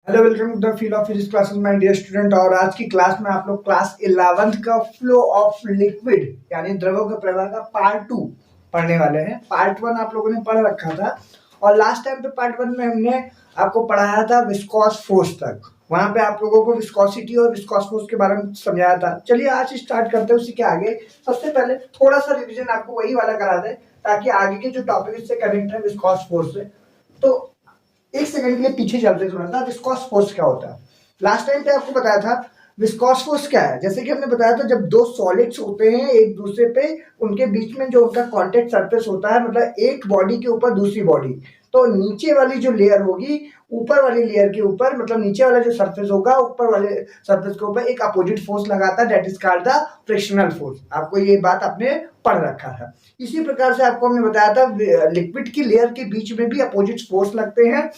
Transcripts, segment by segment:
Hello, welcome to the field of physics classes my dear student. और आज की class में आप लोग क्लास 11th का फ्लो ऑफ लिक्विड यानी द्रवों के प्रवाह का पार्ट 2 पढ़ने वाले हैं। पार्ट 1 आप लोगों ने पढ़ रखा था और लास्ट टाइम पे पार्ट 1 में हमने आपको पढ़ाया था विस्कोस फोर्स तक। वहां पे आप लोगों को विस्कोसिटी और विस्कोस फोर्स के बारे में समझाया था। चलिए आज स्टार्ट करते हैं उसी के आगे। सबसे पहले थोड़ा सा रिविजन आपको वही वाला करा दे ताकि आगे के जो टॉपिक इससे कनेक्ट है विस्कोस फोर्स से। तो एक सेकंड के लिए पीछे चलते थोड़ा सा। विस्कोस फोर्स क्या होता है? लास्ट टाइम पे आपको बताया था विस्कोस फोर्स क्या है। जैसे कि हमने बताया था जब दो सॉलिड्स होते हैं एक दूसरे पे, उनके बीच में जो उनका कांटेक्ट सरफेस होता है, मतलब एक बॉडी के ऊपर दूसरी बॉडी, तो नीचे वाली जो लेयर होगी ऊपर वाली लेयर के ऊपर, मतलब नीचे वाला जो सरफेस होगा ऊपर वाले सरफेस के ऊपर एक अपोजिट फोर्स लगाता है, that is called the frictional force. आपको ये बात आपने पढ़ रखा है। इसी प्रकार से आपको हमने बताया था लिक्विड की लेयर के बीच में भी अपोजिट फोर्स लगते हैं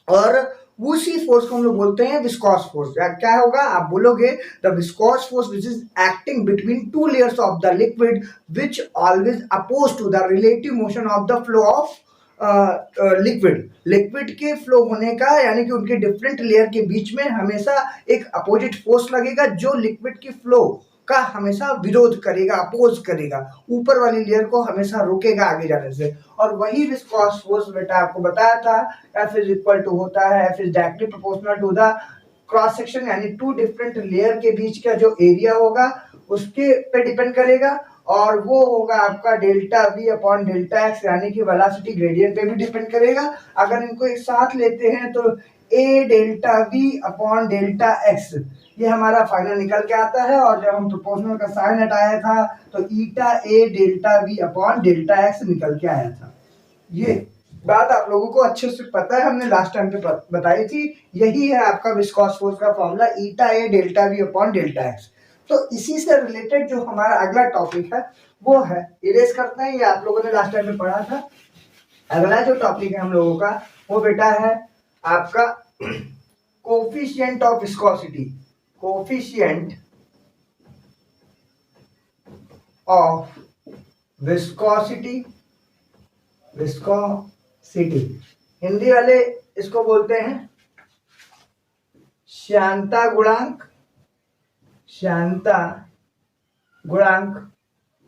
और उसी फोर्स को हम लोग बोलते हैं विस्कोस फोर्स। क्या होगा आप बोलोगे? The viscous force which is acting between two layers of the liquid which always oppose to the relative motion of the flow of liquid के फ्लो होने का, यानी कि उनके डिफरेंट लेयर के बीच में हमेशा एक अपोजिट फोर्स लगेगा जो लिक्विड की फ्लो का हमेशा विरोध करेगा, अपोज करेगा, ऊपर वाली लेयर को हमेशा रोकेगा आगे जाने से। और वही विस्कोस फोर्स बेटा आपको बताया था F इज इक्वल टू होता है, F is directly proportional to the cross section, यानी टू डिफरेंट लेयर के बीच का जो एरिया होगा उसके पे डिपेंड करेगा। और वो होगा आपका delta V upon delta x, यानी कि वेलोसिटी ग्रेडियंट पे भी डिपेंड करेगा। अगर इनको एक साथ लेते हैं तो A delta V upon delta x ये हमारा फाइनल निकल के आता है। और जब हम प्रोपोर्शनल का साइन हटाया था तो ईटा A delta V upon delta x निकल के आया था। ये बात आप लोगों को अच्छे से पता है, हमने लास्ट टाइम पे बताई थी। यही है आपका विस्कोस फोर्स का formula, eta A delta V upon delta x. तो इसी से रिलेटेड जो हमारा अगला टॉपिक है वो है, इरेज करते हैं, ये आप लोगों ने लास्ट टाइम में पढ़ा था। अगला जो टॉपिक है हम लोगों का वो बेटा है आपका coefficient of viscosity. Coefficient of viscosity, viscosity Hindi वाले इसको बोलते हैं श्यानता गुणांक, श्यानता गुणांक।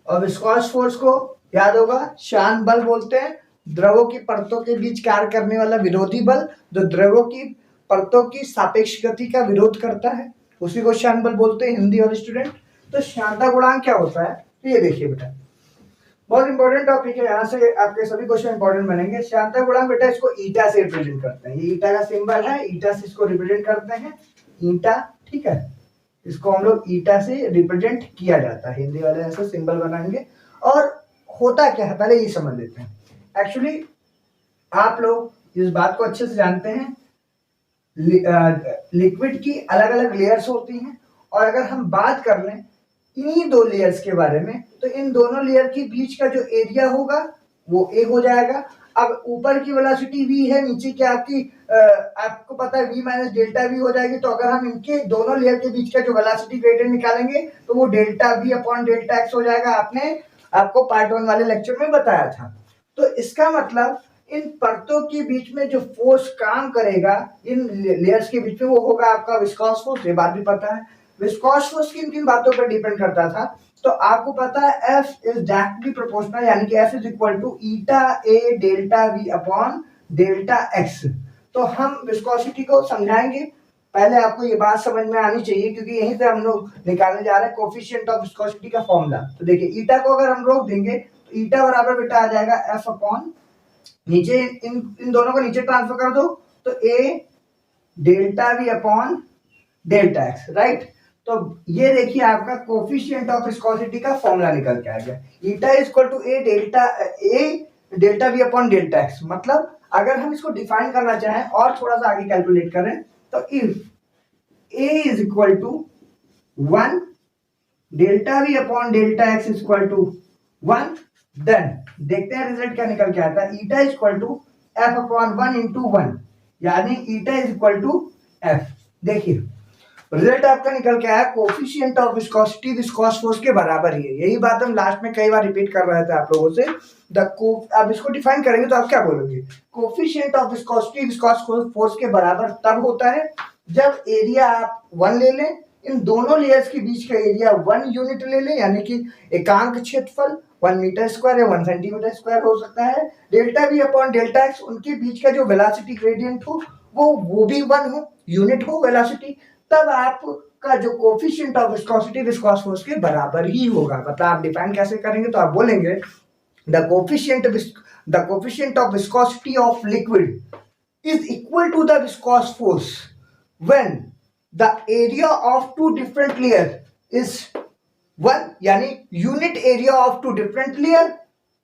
और विस्कोस फोर्स को याद होगा श्यान बल बोलते हैं, द्रवों की परतों के बीच कार्य करने वाला विरोधी बल जो द्रवों की परतों की सापेक्ष गति का विरोध करता है, उसी को श्यान बल बोलते हैं हिंदी वाले स्टूडेंट। तो श्यानता गुणांक क्या होता है तो ये देखिए बेटा, बहुत इंपॉर्टेंट टॉपिक है, यहाँ से आपके सभी क्वेश्चन इंपॉर्टेंट बनेंगे। श्यानता गुणांक बेटा इसको ईटा से रिप्रेजेंट करते हैं, ये ईटा का सिंबल है, ईटा से इसको रिप्रेजेंट करते हैं, ईटा, ठीक है। इसको हम लोग ईटा से रिप्रेजेंट किया जाता है, हिंदी वाले ऐसे सिंबल बनाएंगे। और होता क्या है पहले ये समझ लेते हैं। एक्चुअली आप लोग इस बात को अच्छे से जानते हैं, लिक्विड की अलग अलग लेयर्स होती हैं। और अगर हम बात कर लें इन्हीं दो लेयर्स के बारे में तो इन दोनों लेयर के बीच का जो एरिया होगा वो ए हो जाएगा। अब ऊपर की वेलोसिटी v है, नीचे की आपकी आपको पता है v माइनस डेल्टा v हो जाएगी। तो अगर हम इनके दोनों लेयर के बीच का जो वेलोसिटी ग्रेडियंट निकालेंगे तो वो delta v upon delta x हो जाएगा। आपने आपको पार्ट 1 वाले लेक्चर में बताया था। तो इसका मतलब इन परतों के बीच में जो फोर्स काम करेगा इन लेयर्स के बीच में वो होगा आपका विस्कोस फोर्स, ये बात भी पता है। विस्कोस फोर्स किन किन बातों पर डिपेंड करता था तो आपको पता है F इज डायरेक्टली प्रोपोर्शनल, यानी कि F is equal to eta A delta V upon delta x. तो हम विस्कोसिटी को समझाएंगे, पहले आपको ये बात समझ में आनी चाहिए क्योंकि यहीं से हम लोग निकालने जा रहे हैं कोफिशिएंट ऑफ विस्कोसिटी का फॉर्मूला। तो देखिए ईटा को अगर हम रोक देंगे तो ईटा बराबर बेटा आ जाएगा F अपॉन, नीचे इन दोनों को नीचे ट्रांसफर कर दो तो A delta V upon delta x, right. तो ये देखिए आपका कोफिशिएंट ऑफ विस्कोसिटी का फॉर्मूला निकल के आ गया, eta is equal to A delta V upon delta x. मतलब अगर हम इसको डिफाइन करना चाहें और थोड़ा सा आगे कैलकुलेट करें तो if A is equal to 1 delta V upon delta x is equal to 1, then देखते हैं रिजल्ट क्या निकल के आता है। Eta is equal to F upon 1 into 1, यानी eta is equal to F. देखिए रिजल्ट आपका निकल के आया coefficient of viscosity viscous force के बराबर ही है। यही बात हम लास्ट में कई बार रिपीट कर रहे थे आप लोगों से। अब इसको डिफाइन करेंगे तो आप क्या बोलोगे? Coefficient of viscosity viscous force के बराबर तब होता है जब एरिया आप 1 ले लें, इन दोनों लेयर्स के बीच का एरिया 1 यूनिट ले लें, यानी कि एकांक क्षेत्रफल 1 मीटर स्क्वायर या 1 सेंटीमीटर स्क्वायर हो सकता है। Delta V upon delta x, उनके बीच का जो वेलोसिटी ग्रेडियंट हो वो भी 1 हो, यूनिट हो वेलोसिटी, तब आपका जो coefficient of viscosity viscous force के बराबर ही होगा। मतलब आप डिफाइन कैसे करेंगे तो आप बोलेंगे the coefficient of viscosity of liquid is equal to the viscous force when the area of two different layer is 1, यानी unit area of two different layer,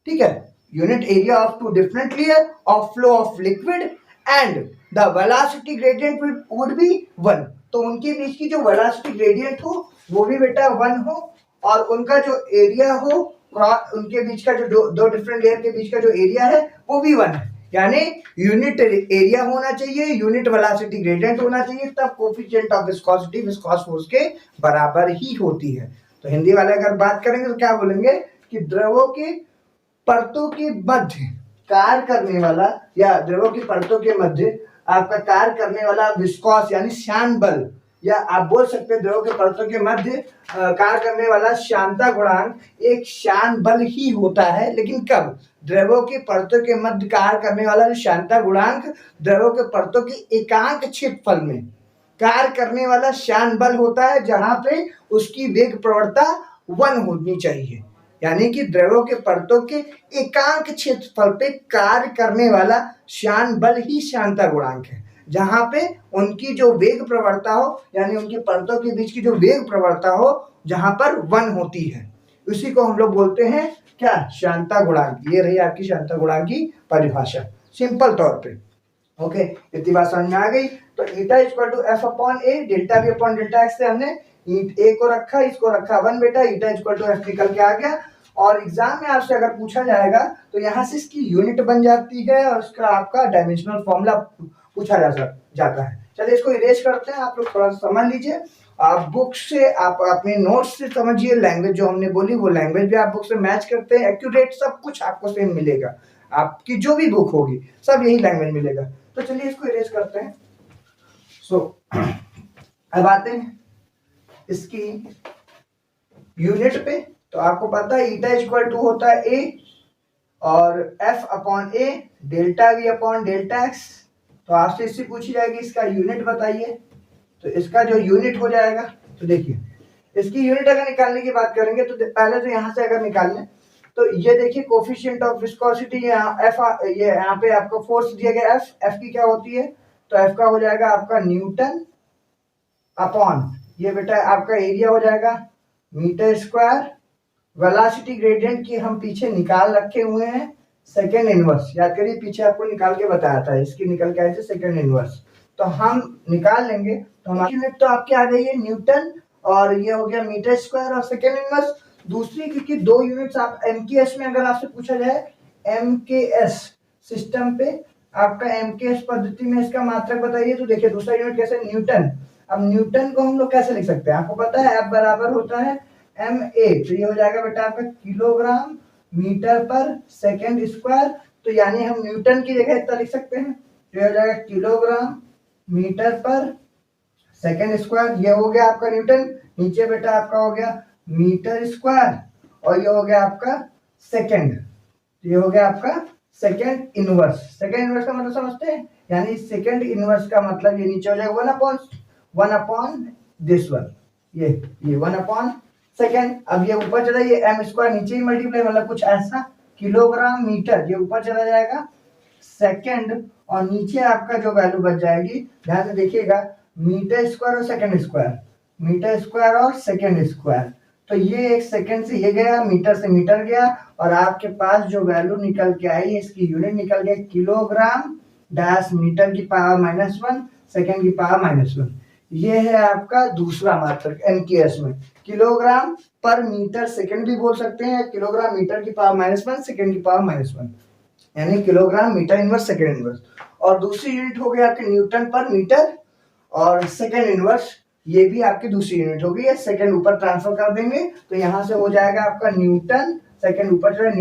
ठीक है, unit area of two different layer of flow of liquid and the velocity gradient would be 1। तो उनके बीच की जो velocity gradient हो वो भी बेटा 1 हो, और उनका जो एरिया हो, उनके बीच का जो दो डिफरेंट लेयर के बीच का जो एरिया है वो भी 1 है, यानी यूनिट एरिया होना चाहिए, यूनिट वेलोसिटी ग्रेडियंट होना चाहिए, तब coefficient of viscosity viscous force के बराबर ही होती है। तो हिंदी वाले अगर बात करेंगे तो क्या बोलेंगे कि द्रवों के परतों के मध्य कार्य करने वाला, या द्रवों की परतों के मध्य आपका कार्य करने वाला विस्कोस यानी श्यान बल, या आप बोल सकते हैं द्रव के परतों के मध्य कार्य करने वाला श्यानता गुणांक एक श्यान बल ही होता है। लेकिन कब? द्रवों के परतों के मध्य कार्य करने वाला श्यानता गुणांक द्रवों के परतों के एकांक क्षेत्रफल में कार्य करने वाला श्यान बल होता है, जहां पे उसकी वेग प्रवणता 1 होनी चाहिए, यानी कि द्रवों के परतों के एकांक क्षेत्रफल पे कार्य करने वाला श्यान बल ही श्यानता गुणांक है, जहां पे उनकी जो वेग प्रवणता हो, यानी उनकी परतों के बीच की जो वेग प्रवणता हो जहां पर 1 होती है, उसी को हम लोग बोलते हैं क्या? श्यानता गुणांक। ये रही आपकी श्यानता गुणांक की परिभाषा सिंपल तौर पे। ओके, इतनी बात समझ में आ गई। तो eta equal to F upon A, delta B upon delta X से हमने ए को रखा, इसको रखा 1 बेटा, ईटा इक्वल टू एफ निकल के आ गया। और एग्जाम में आपसे अगर पूछा जाएगा तो यहाँ से इसकी यूनिट बन जाती है और उसका आपका डायमेंशनल फॉर्मूला पूछा जाता है। चलिए इसको इरेज करते हैं, आप लोग थोड़ा समझ लीजिए। आप बुक से, आप अपने नोट्स से समझिए, लैंग्वेज जो हमने बोली वो लैंग्वेज भी आप बुक से मैच करते हैं, एक्यूरेट सब कुछ आपको सेम मिलेगा। आपकी जो भी बुक होगी सब यही लैंग्वेज मिलेगा। तो चलिए इसको इरेज करते हैं। अब आते हैं इसकी यूनिट पे। तो आपको पता है ईटा इक्वल टू होता है ए और F upon A delta V upon delta x. तो आपसे इससे पूछी जाएगी इसका यूनिट बताइए। तो इसका जो यूनिट हो जाएगा, तो देखिए इसकी यूनिट अगर निकालने की बात करेंगे तो पहले तो यहाँ से अगर निकाल लें तो ये देखिए कोफिशिएंट ऑफ विस्कोसिटी, यहाँ एफ, ये यहाँ पे आपको फोर्स दिया गया एफ, एफ की क्या होती है? तो एफ का हो जाएगा आपका न्यूटन अपॉन ये बेटा आपका एरिया हो जाएगा मीटर स्क्वायर। वेलोसिटी ग्रेडियंट की हम पीछे निकाल रखे हुए हैं सेकेंड इनवर्स, याद करिए पीछे आपको निकाल के बताया था, इसकी निकल के आए थे सेकेंड इनवर्स, तो हम निकाल लेंगे। तो हमारी यूनिट तो आपकी आ गई है न्यूटन और ये हो गया मीटर स्क्वायर और सेकेंड इनवर्स। दूसरी क्योंकि 2 यूनिट्स आप एमकेएस में अगर आपसे पूछा जाए, एमकेएस सिस्टम पे आपका एमकेएस पद्धति में इसका मात्रक बताइए, तो देखिए दूसरा यूनिट कैसे? न्यूटन। अब न्यूटन को हम लोग कैसे लिख सकते हैं? आपको पता है एफ बराबर होता है एम ए, तो ये हो जाएगा बेटा आपका किलोग्राम मीटर पर सेकेंड स्क्वायर। तो यानी हम न्यूटन की जगह इतना लिख सकते हैं, तो ये हो जाएगा किलोग्राम मीटर पर सेकेंड स्क्वायर। ये हो गया आपका न्यूटन, नीचे बेटा आपका हो गया मीटर स्क्वायर और ये हो गया आपका सेकेंड, ये हो गया आपका सेकेंड इनवर्स। सेकेंड इनवर्स का मतलब समझते हैं, यानी सेकेंड इनवर्स का मतलब ये नीचे हो जाएगा 1 अपॉन दिस वन, ये 1 अपॉन सेकेंड। अब ये ऊपर चला, ये एम स्क्वायर नीचे ही मल्टीप्लाई, मतलब कुछ ऐसा किलोग्राम मीटर, ये ऊपर चला जाएगा सेकेंड और नीचे आपका जो वैल्यू बच जाएगी, ध्यान से देखिएगा, मीटर स्क्वायर और सेकेंड स्क्वायर, मीटर स्क्वायर और सेकेंड स्क्वायर। तो ये एक सेकेंड से ये गया, मीटर से मीटर गया और आपके पास जो वैल्यू निकल के आई इसकी यूनिट निकल गया किलोग्राम डैश मीटर की पावर -1 सेकेंड की पावर -1। ये है आपका दूसरा मात्रक एमकेएस में, किलोग्राम पर मीटर सेकेंड भी बोल सकते हैं, किलोग्राम मीटर की पावर -1 सेकेंड की पावर -1, यानी kilogram metre inverse second inverse. और दूसरी यूनिट हो गई आपके न्यूटन पर मीटर और सेकेंड इनवर्स, ये भी आपकी दूसरी यूनिट होगी, या सेकंड ऊपर ट्रांसफर कर देंगे तो यहाँ से हो जाएगा आपका न्यूटन, सेकंड ऊपर जो है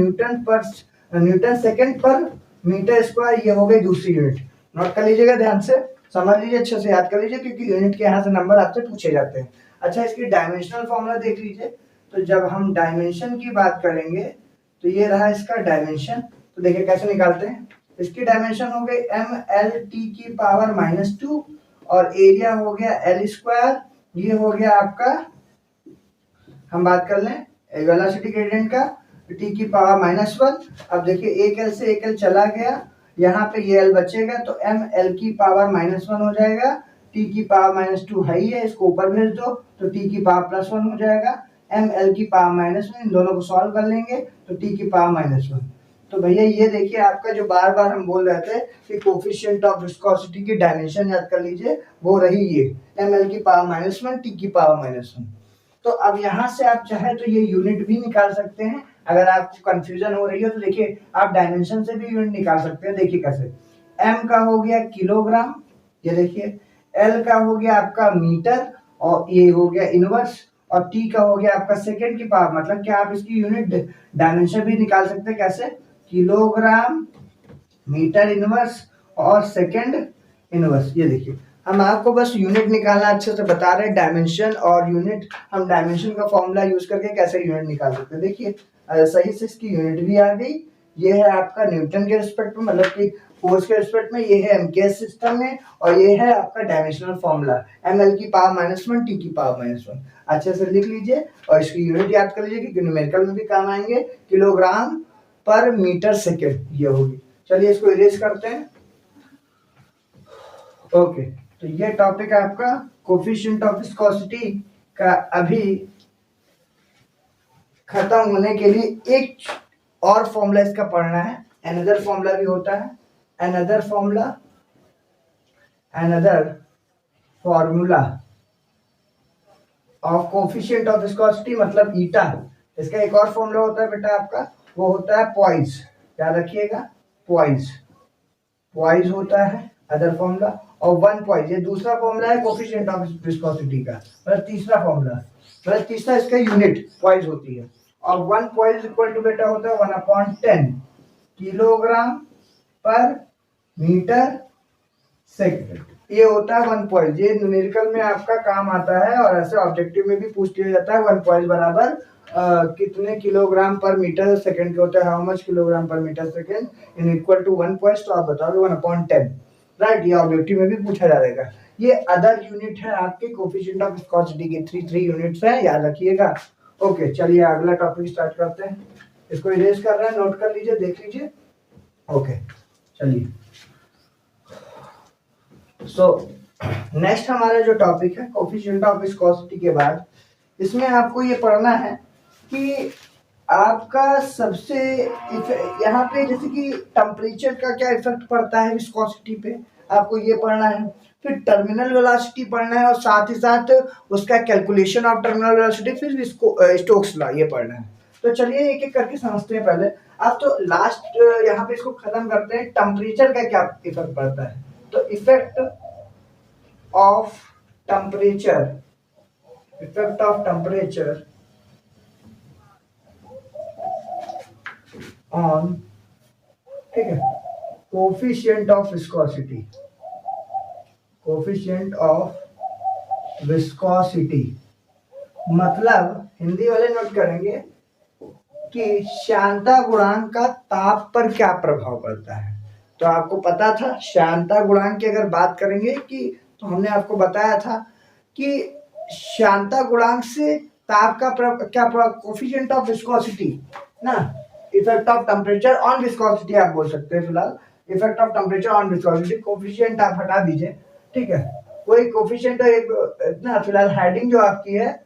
न्यूटन सेकंड पर मीटर स्क्वायर, ये हो गई दूसरी यूनिट। नोट कर लीजिएगा ध्यान से, समझ लीजिए, अच्छे से याद कर लीजिए, क्योंकि यूनिट के यहाँ से नंबर आपसे पूछे जाते हैं। अच्छा, इसकी डायमेंशनल फॉर्मूला देख लीजिए। तो जब हम डायमेंशन की बात करेंगे तो ये रहा इसका डायमेंशन। तो देखिए कैसे निकालते हैं। इसकी डायमेंशन हो गई ml/2 और एरिया हो गया एल स्क्वायर। ये हो गया आपका, हम बात कर लें वेलोसिटी ग्रेडियंट का, t⁻⁻1। अब देखिए एक एल से एक एल चला गया, यहाँ पे ये एल बचेगा तो ml⁻⁻1 हो जाएगा। t⁻⁻2 है ही है, इसको ऊपर भेज दो तो t⁻+1 हो जाएगा। ml⁻⁻1 इन दोनों को सॉल्व कर लेंगे तो t⁻⁻1। तो भैया ये देखिए आपका जो बार बार हम बोल रहे थे कि कोफिशिएंट ऑफ विस्कोसिटी की डायमेंशन याद कर लीजिए, वो रही ये ml⁻⁻1 t⁻⁻1। तो अब यहाँ से आप चाहे तो ये यूनिट भी निकाल सकते हैं। अगर आपको कंफ्यूजन हो रही है तो देखिए आप डायमेंशन से भी यूनिट निकाल सकते हैं। देखिए कैसे, m का हो गया किलोग्राम, ये देखिए l का हो गया आपका मीटर, और ये हो गया इनवर्स, और t का हो गया आपका सेकंड की पावर। मतलब क्या आप इसकी यूनिट डायमेंशन भी निकाल सकते हैं। कैसे, किलोग्राम, मीटर इनवर्स और सेकंड इनवर्स। ये देखिए हम आपको बस यूनिट निकालना अच्छे से बता रहे हैं, डायमेंशन और यूनिट। हम डायमेंशन का फॉर्मूला यूज करके कैसे यूनिट निकाल सकते हैं। देखिए सही से इसकी यूनिट भी आ गई। ये है आपका न्यूटन के रिस्पेक्ट में, मतलब कि फोर्स के रिस्पेक्ट में, ये है एमकेएस सिस्टम में, और ये है आपका डायमेंशनल फॉर्मूला ml⁻⁻1 t⁻⁻1। अच्छे से लिख लीजिए और इसकी यूनिट याद कर लीजिए, क्योंकि न्यूमेरिकल में भी काम आएंगे। किलोग्राम पर मीटर सेकेंड ये होगी। चलिए इसको इरेज करते हैं। ओके, तो ये टॉपिक है आपका कोफिशिएंट ऑफ विस्कोसिटी का अभी खत्म होने के लिए एक और फॉर्मूला इसका पढ़ना है। अनदर फॉर्मूला भी होता है, another formula of coefficient of viscosity मतलब ईटा। इसका एक और फॉर्मूला होता है बेटा आपका, वो होता है पॉइस। याद रखिएगा, पॉइस होता है अदर फॉर्मूला, और वन पॉइस ये दूसरा फॉर्मूला है कोफिशिएंट ऑफ विस्कोसिटी का, मतलब तीसरा फॉर्मूला, मतलब तीसरा इसका यूनिट पॉइस होती है। और वन पॉइस इक्वल टू बेटा होता है 1/10 किलोग्राम पर मीटर सेकेंड। ये होता है वन पॉइस। ये न्यूमेरिकल में आपका काम आता है, और ऐसे ऑब्जेक्टिव में भी पूछ लिया जाता है। वन पॉइस बराबर कितने किलोग्राम पर मीटर सेकेंड के होता है, how much kilogram per metre second in equal to one poise. तो आप बताओगे 1/10, राइट। ये ऑब्जेक्टिव में भी पूछा जाएगा। ये अदर यूनिट है आपके कोफिशिएंट ऑफ विस्कोसिटी की, थ्री यूनिट्स हैं, याद रखिएगा। ओके, चलिए अगला टॉपिक स्टार्ट करते हैं। इसको इरेज कर रहे हैं, नोट कर लीजिए, देख लीजिए। ओके, चलिए। सो नेक्स्ट हमारा जो टॉपिक है कोफिशिएंट ऑफ विस्कोसिटी के बाद, इसमें आपको ये पढ़ना है कि आपका सबसे यहाँ पे जैसे कि टेम्परेचर का क्या इफेक्ट पड़ता है विस्कोसिटी पे, आपको ये पढ़ना है। फिर टर्मिनल वेलोसिटी पढ़ना है, और साथ ही साथ उसका कैलकुलेशन ऑफ टर्मिनल वेलोसिटी, फिर स्टोक्स लॉ ये पढ़ना है। तो चलिए एक एक करके समझते हैं पहले। अब तो लास्ट यहाँ पे इसको खत्म करते हैं, टेम्परेचर का क्या इफेक्ट पड़ता है। तो इफेक्ट ऑफ टेम्परेचर ऑन, ठीक है, कोफिशिएंट ऑफ विस्कोसिटी, मतलब हिंदी वाले नोट करेंगे कि श्यानता गुणांक का ताप पर क्या प्रभाव पड़ता है। तो आपको पता था श्यानता गुणांक की अगर बात करेंगे कि, तो हमने आपको बताया था कि श्यानता गुणांक से ताप का क्या कोफिशिएंट ऑफ विस्कोसिटी ना, effect of temperature on viscosity आप बोल सकते हैं। फिलहाल effect of temperature on viscosity, coefficient आप हटा दीजिए, ठीक है। कोई कोफिशिएंट एक ना, फिलहाल हेडिंग जो आपकी है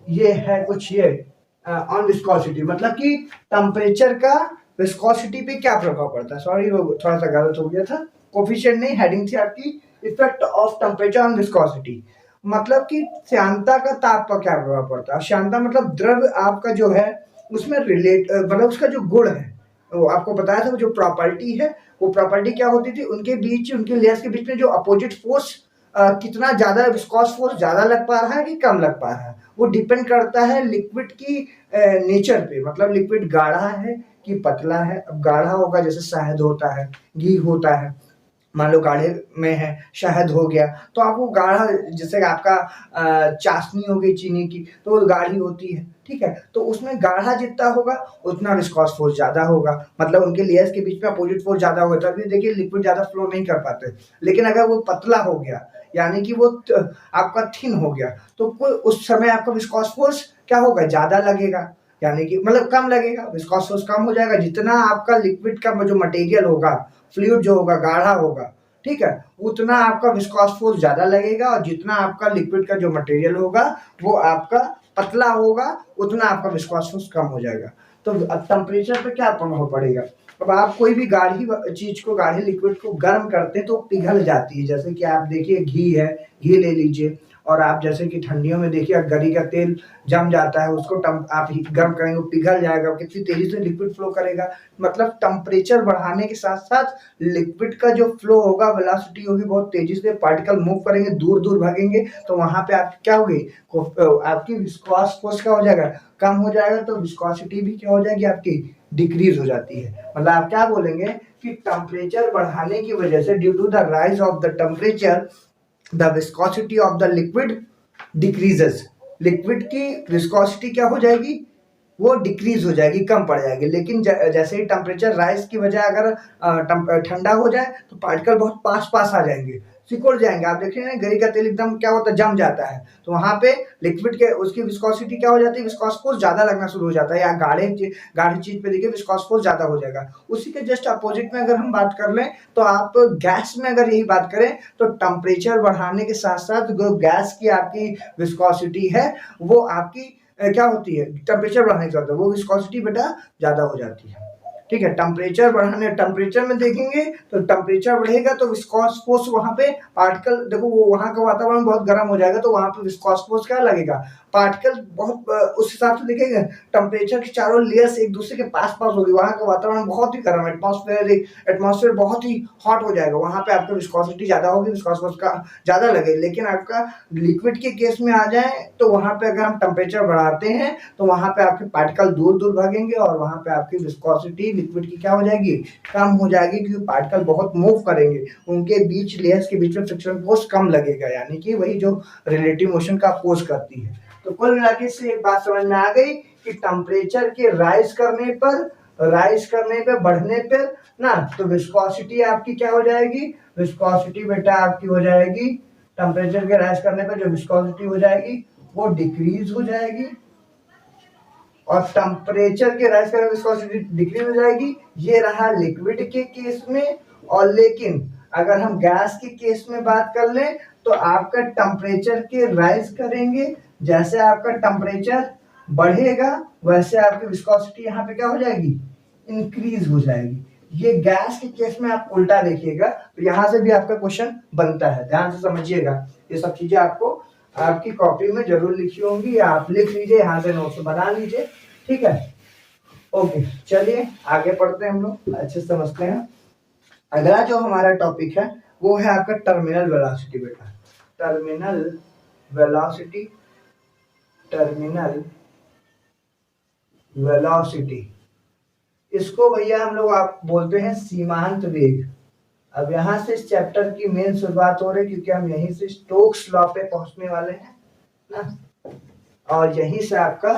ये है कुछ ये ऑन विस्कोसिटी, मतलब कि टेम्परेचर का विस्कोसिटी पे क्या प्रभाव पड़ता है। सॉरी, वो थोड़ा सा गलत हो गया था, कोफिशिएंट नहीं, हेडिंग थी आपकी effect of temperature on viscosity, मतलब कि श्यानता का ताप पर क्या प्रभाव पड़ता है। श्यानता मतलब द्रव आपका जो है उसमें मतलब उसका जो गुण है, वो आपको बताया था, वो जो प्रॉपर्टी है, वो प्रॉपर्टी क्या होती थी, उनके बीच, उनके लेयर्स के बीच में जो अपोजिट फोर्स कितना ज्यादा विस्कॉस फोर्स ज्यादा लग पा रहा है कि कम लग पा रहा है, वो डिपेंड करता है लिक्विड की नेचर पे। मतलब लिक्विड गाढ़ा है कि पतला है। अब गाढ़ा होगा जैसे शहद होता है, घी होता है, मान लो गाढ़े में है, शहद हो गया, तो आपको गाढ़ा, जैसे आपका चाशनी हो गई चीनी की, तो वो गाढ़ी होती है, ठीक है। तो उसमें गाढ़ा जितना होगा उतना विस्कॉस फोर्स ज्यादा होगा, मतलब उनके लेयर्स के बीच में अपोजिट फोर्स ज्यादा होगा, तभी देखिए लिक्विड ज्यादा फ्लो नहीं कर पाते। लेकिन अगर वो पतला हो गया, यानी कि वो आपका थिन हो गया, तो कोई उस समय आपका विस्कॉस फोर्स क्या होगा, ज्यादा लगेगा, यानी कि मतलब कम लगेगा, विस्कॉस फोर्स कम हो जाएगा। जितना आपका लिक्विड का जो मटेरियल होगा, फ्लूइड जो होगा गाढ़ा होगा, ठीक है, उतना आपका विस्कॉस फोर्स ज्यादा लगेगा, और जितना आपका लिक्विड का जो मटेरियल होगा वो आपका पतला होगा, उतना आपका विस्कॉस फोर्स कम हो जाएगा। तो अब टेम्परेचर पे क्या प्रभाव पड़ेगा। अब आप कोई भी गाढ़ी चीज को, गाढ़े लिक्विड को गर्म करते हैं तो पिघल जाती है। जैसे कि आप देखिए घी है, घी ले लीजिए, और आप जैसे कि ठंडियों में देखिए गरी का तेल जम जाता है, उसको आप गर्म करेंगे पिघल जाएगा, कितनी तेजी से लिक्विड फ्लो करेगा। मतलब टेम्परेचर बढ़ाने के साथ साथ लिक्विड का जो फ्लो होगा, वेलोसिटी होगी, बहुत तेजी से पार्टिकल मूव करेंगे, दूर दूर भागेंगे, तो वहां पे आप क्या होगी, आपकी विस्कॉस फोर्स क्या हो जाएगा, कम हो जाएगा, तो विस्कोसिटी भी क्या हो जाएगी आपकी, डिक्रीज हो जाती है। मतलब आप क्या बोलेंगे कि टेम्परेचर बढ़ाने की वजह से, due to the rise of the temperature, the viscosity of the liquid decreases. लिक्विड की विस्कोसिटी क्या हो जाएगी, वो डिक्रीज हो जाएगी, कम पड़ जाएगी। लेकिन जैसे ही टेम्परेचर राइज की वजह अगर ठंडा हो जाए तो पार्टिकल बहुत पास पास आ जाएंगे, सिकुड़ जाएंगे। आप देख रहे हैं गरी का तेल एकदम क्या होता है, जम जाता है, तो वहां पे लिक्विड के उसकी विस्कोसिटी क्या हो जाती है, विस्कॉस फोर्स ज्यादा लगना शुरू हो जाता है। या गाढ़ी चीज पे देखिए विस्कॉस फोर्स ज्यादा हो जाएगा। उसी के जस्ट अपोजिट में अगर हम बात कर लें, तो आप गैस में अगर यही बात करें, तो टेम्परेचर बढ़ाने के साथ साथ जो गैस की आपकी विस्कोसिटी है, वो आपकी क्या होती है, टेम्परेचर बढ़ाने के साथ वो विस्कोसिटी बेटा ज्यादा हो जाती है, ठीक है। टेम्परेचर बढ़ाने, टेम्परेचर में देखेंगे तो टेम्परेचर बढ़ेगा तो विस्कॉस फोर्स वहां पे, पार्टिकल देखो वो वहां का वातावरण बहुत गर्म हो जाएगा, तो वहां पे विस्कॉस फोर्स क्या लगेगा, पार्टिकल बहुत उस हिसाब से देखेंगे। टेम्परेचर के चारों लेयर्स एक दूसरे के पास पास होगी, वहां का वातावरण बहुत ही गर्म, एटमॉस्फेयर बहुत ही हॉट हो जाएगा, वहां पे आपको विस्कोसिटी ज्यादा होगी, विस्कॉस फोर्स का ज्यादा लगेगा। लेकिन आपका लिक्विड के केस में आ जाए, तो वहां पे अगर हम टेम्परेचर बढ़ाते हैं, तो वहां पे आपके पार्टिकल दूर दूर भागेंगे, और वहां पे आपकी विस्कोसिटी लिक्विड की क्या हो जाएगी, कम हो जाएगी, क्योंकि पार्टिकल बहुत मूव करेंगे, उनके बीच लेयर्स के बीच में फ्रिक्शन फोर्स कम लगेगा, यानी कि वही जो रिलेटिव मोशन का फोर्स करती है। तो कुल मिला के इससे एक बात समझ में आ गई कि टेम्परेचर के राइज करने पे बढ़ने पर ना, तो विस्कोसिटी आपकी क्या हो जाएगी, विस्कोसिटी बेटा आपकी हो जाएगी, टेम्परेचर के राइज करने पर जो विस्कोसिटी हो जाएगी वो डिक्रीज हो जाएगी, और टेम्परेचर के राइज करने पर विस्कोसिटी डिक्रीज हो जाएगी। ये रहा लिक्विड के केस में। और लेकिन अगर हम गैस के केस में बात कर लें, तो आपका टेम्परेचर के राइज करेंगे, जैसे आपका टेम्परेचर बढ़ेगा वैसे आपकी विस्कोसिटी यहाँ पे क्या हो जाएगी, इंक्रीज हो जाएगी। ये गैस के केस में आप उल्टा देखिएगा, तो यहां से भी आपका क्वेश्चन बनता है, ध्यान से समझिएगा। ये सब चीजें आपको आपकी कॉपी में जरूर लिखी होंगी, या आप लिख लीजिए, यहाँ से नोट्स बना लीजिए, ठीक है। ओके, चलिए आगे पढ़ते हैं, हम लोग अच्छे से समझते हैं। अगला जो हमारा टॉपिक है वो है आपका टर्मिनल वेलोसिटी बेटा। टर्मिनल वेलोसिटी, टर्मिनल वेलोसिटी, इसको भैया हम लोग आप बोलते हैं सीमांत वेग। अब यहाँ से इस चैप्टर की मेन शुरुआत हो रही है, क्योंकि हम यहीं से स्टोक्स लॉ पे पहुंचने वाले हैं ना, और यहीं से आपका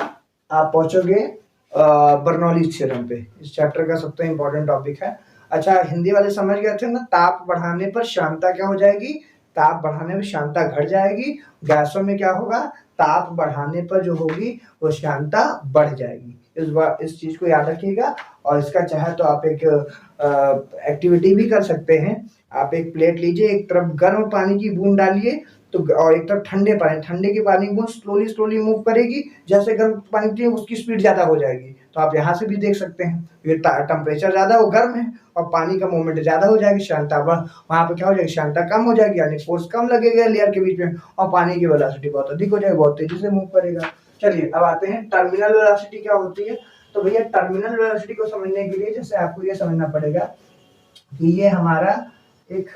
आप पहुंचोगे बर्नौलीज थ्योरम पे। इस चैप्टर का सबसे इंपॉर्टेंट टॉपिक है। अच्छा, हिंदी वाले समझ गए थे ना, ताप बढ़ाने पर श्यानता क्या हो जाएगी, ताप बढ़ाने में श्यानता घट जाएगी। गैसों में क्या होगा, ताप बढ़ाने पर जो होगी वो श्यानता बढ़ जाएगी। इस चीज को याद रखिएगा। और इसका चाहे तो आप एक एक्टिविटी भी कर सकते हैं। आप एक प्लेट लीजिए, एक तरफ गर्म पानी की बूंद डालिए, तो और एक तरफ ठंडे के पानी की बूंद स्लोली स्लोली मूव करेगी, जैसे गर्म पानी की उसकी स्पीड ज्यादा हो जाएगी। तो आप यहाँ से भी देख सकते हैं, ये टेम्परेचर ज्यादा वो गर्म है, और पानी का मूवमेंट ज्यादा हो जाएगी, श्यानता वहां पे क्या हो जाएगी, श्यानता कम हो जाएगी, यानी फोर्स कम लगेगा लेयर के बीच में, और पानी की वेलोसिटी बहुत अधिक हो जाएगी, बहुत तेजी से मूव करेगा। चलिए अब आते हैं टर्मिनल वेलोसिटी क्या होती है। तो भैया टर्मिनल वेलोसिटी को समझने के लिए जैसे आपको ये समझना पड़ेगा कि ये हमारा एक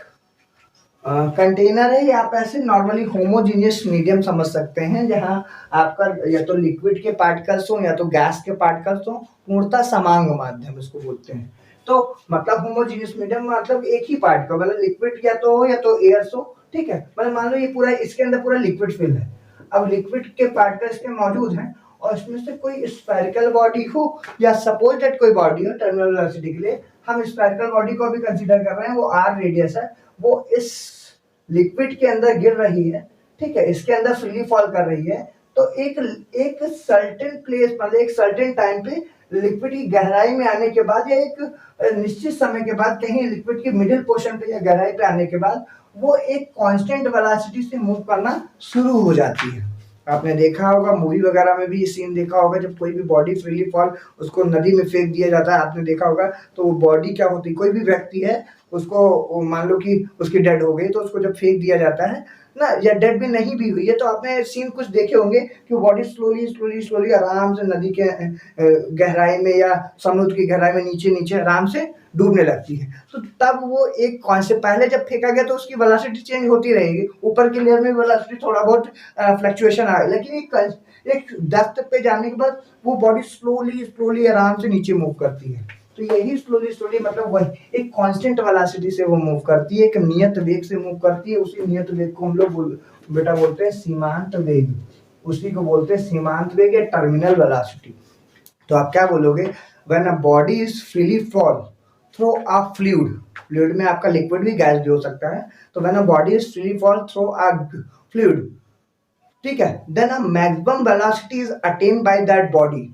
कंटेनर है, या आप ऐसे नॉर्मली होमोजीनियस मीडियम समझ सकते हैं, जहां आपका या तो लिक्विड के पार्टिकल्स हो या तो गैस के पार्टिकल्स हो, पूर्णतः समांग माध्यम इसको बोलते हैं। तो मतलब होमोजीनियस मीडियम मतलब एक ही पार्ट का, मतलब लिक्विड या तो एयर हो, ठीक है। मतलब मान लो ये पूरा, इसके अंदर पूरा लिक्विड फिल है। अब लिक्विड के पार्टिकल्स के मौजूद हैं और इसमें से कोई स्फेरिकल बॉडी हो, या सपोज दैट कोई बॉडी हो टर्मिनल वेलोसिटी के लिए, हम स्फेरिकल बॉडी को भी कंसीडर कर रहे हैं, वो आर रेडियस है, वो इस लिक्विड के अंदर गिर रही है, ठीक है, इसके अंदर फ्रीली फॉल कर रही है। तो एक एक सर्टेन प्लेस, मतलब एक सर्टेन टाइम पे लिक्विड की गहराई में आने के बाद, या एक निश्चित समय के बाद, कहीं लिक्विड के मिडिल पोर्शन पे या गहराई पे आने के बाद, वो एक कांस्टेंट वेलोसिटी से मूव करना शुरू हो जाती है। आपने देखा होगा मूवी वगैरह में भी ये सीन देखा होगा, जब कोई भी बॉडी फ्रीली फॉल, उसको नदी में फेंक दिया जाता है, आपने देखा होगा। तो वो बॉडी क्या होती है, कोई भी व्यक्ति है, उसको मान लो कि उसकी डेड हो गई, तो उसको जब फेंक दिया जाता है ना, या डेड भी नहीं भी हुई है, तो आपने सीन कुछ देखे होंगे कि वो बॉडी स्लोली स्लोली स्लोली आराम से नदी के गहराई में या समुद्र की गहराई में नीचे नीचे आराम से डूबने लगती है। तो तब वो एक कॉन्सेप्ट, पहले जब फेंका गया तो उसकी वेलोसिटी चेंज होती रहेगी, ऊपर की लेयर में वेलोसिटी थोड़ा बहुत फ्लक्चुएशन आए, लेकिन एक डेप्थ पे जाने के बाद वो बॉडी स्लोली स्लोली आराम से नीचे मूव करती है। तो यही स्लोली स्लोली मतलब वही एक कांस्टेंट वेलोसिटी से वो मूव करती है, एक नियत वेग से मूव करती है। उसी नियत वेग को हम लोग बेटा बोलते हैं सीमांत वेग, उसी को बोलते हैं सीमांत वेग या टर्मिनल वेलोसिटी। तो आप क्या बोलोगे, when a body is freely fall through a fluid, fluid में आपका लिक्विड भी गैस भी हो सकता है, तो when a body is freely fall through a fluid, ठीक है, then a maximum velocity is attained by that body,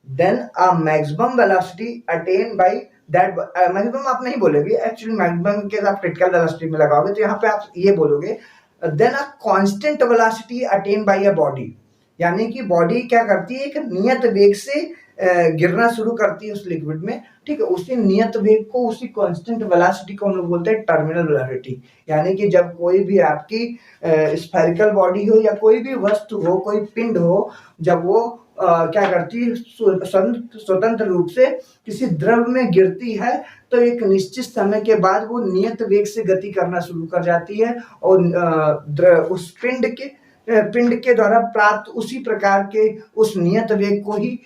then a maximum velocity attain by that, maximum आप नहीं बोलोगे, एक्चुअली मैक्सिमम के आप क्रिटिकल वेलोसिटी में लगाओगे, तो यहाँ पे आप ये बोलोगे then a constant velocity attain by a body, यानी कि बॉडी क्या करती है, एक नियत वेग से गिरना शुरू करती है उस लिक्विड में, ठीक है। उसी नियत वेग को, उसी कांस्टेंट वेलोसिटी को हम लोग बोलते हैं टर्मिनल वेलोसिटी। यानी कि जब कोई भी आपकी स्फेरिकल बॉडी हो या कोई भी वस्तु हो, कोई पिंड हो, जब वो क्या करती है, स्वतंत्र रूप से किसी द्रव में गिरती है, तो एक निश्चित समय के बाद वो नियत वेग से गति करना शुरू कर जाती है, और उस पिंड के द्वारा प्राप्त उसी प्रकार के उस नियत वेग को ही,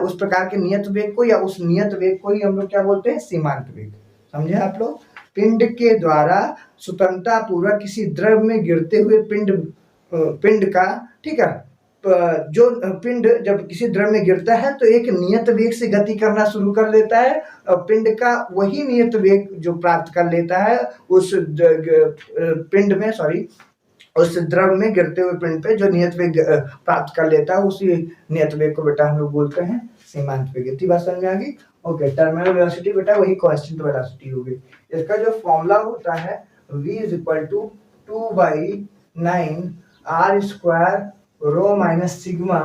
उस प्रकार के नियत वेग को या उस नियत वेग को ही हम लोग क्या बोलते हैं, सीमांत वेग। समझे आप लोग, पिंड के द्वारा स्वतंत्रता पूर्वक किसी द्रव में गिरते हुए पिंड का, ठीक है, जो पिंड जब किसी द्रव में गिरता है तो एक नियत वेग से गति करना शुरू कर देता है, पिंड का वही नियत वेग जो प्राप्त कर लेता है उस पिंड में, सॉरी, उस द्रव में गिरते हुए पिंड पे जो नियत वेग प्राप्त कर लेता है, उसी नियत वेग को बेटा हम लोग बोलते हैं सीमांत वेग। इतनी बात समझ में आ गई। ओके, टर्मिनल वेलोसिटी बेटा वही कांस्टेंट वेलोसिटी होगी। इसका जो फॉर्मूला होता है v is equal to 2/9 r square rho minus sigma